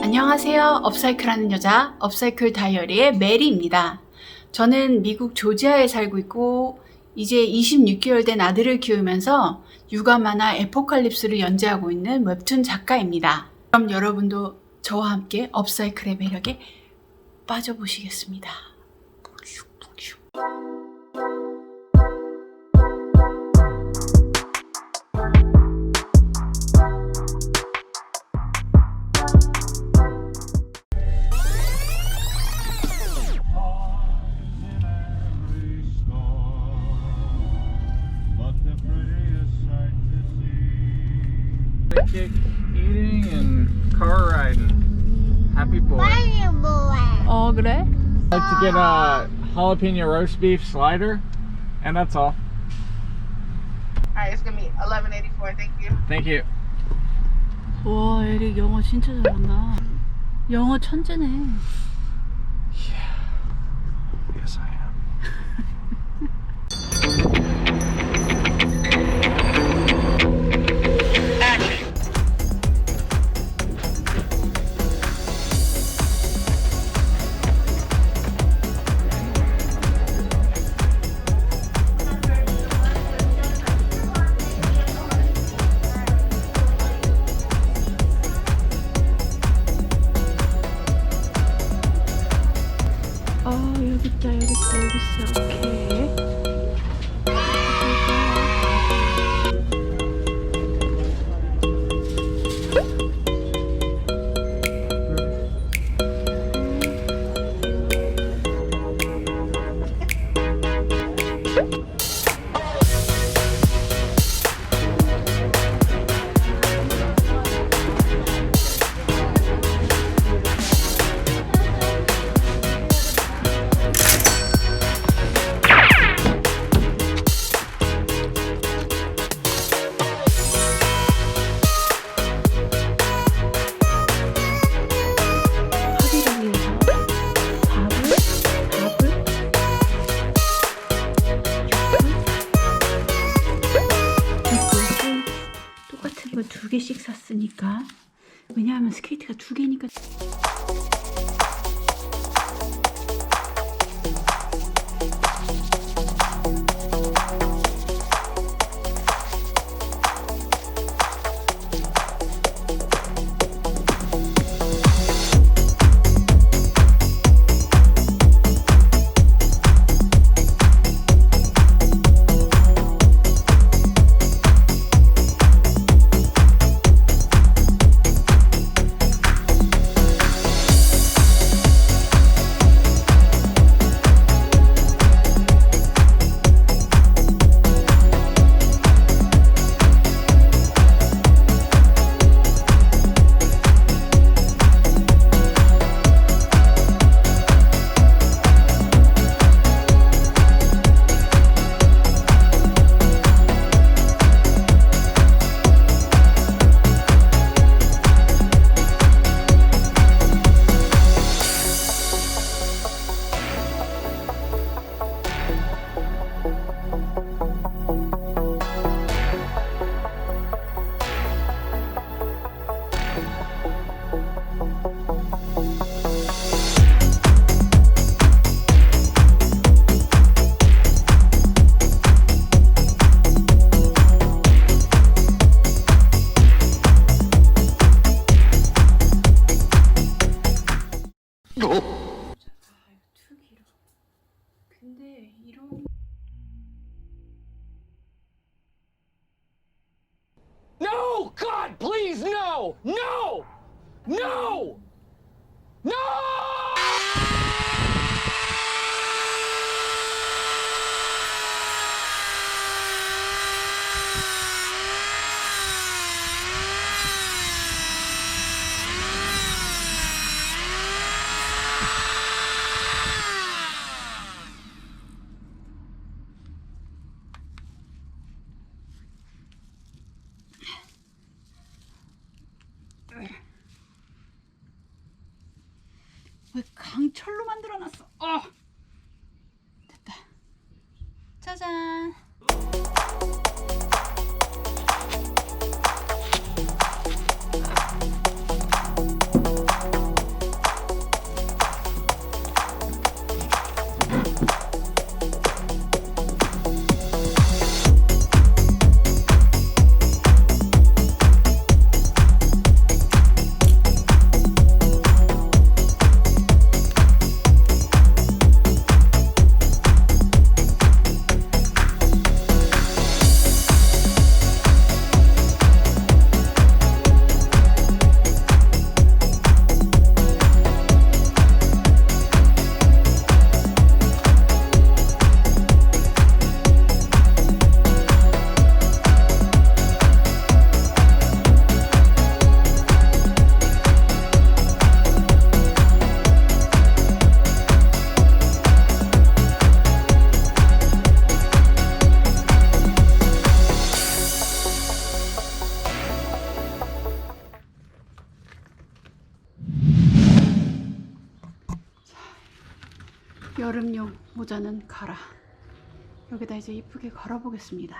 안녕하세요. 업사이클 하는 여자, 업사이클 다이어리의 메리입니다. 저는 미국 조지아에 살고 있고 이제 26개월 된 아들을 키우면서 육아 만화 에포칼립스를 연재하고 있는 웹툰 작가입니다. 그럼 여러분도 저와 함께 업사이클의 매력에 빠져보시겠습니다. Eating and car riding. Happy boy. 그래? I'd like to get a jalapeno roast beef slider, and that's all. Alright, it's gonna be $11.84. Thank you. Thank you. 와, 에릭 영어 진짜 잘한다. 영어 천재네. Yes, I am. 여기 있어. 오케이. 두 개씩 샀으니까. 왜냐하면 스케이트가 두 개니까. 근데 이런 No! God, please, no! No! No! No! 강철로 만들어놨어. 됐다. 짜잔. 여름용 모자는 가라. 여기다 이제 이쁘게 걸어보겠습니다.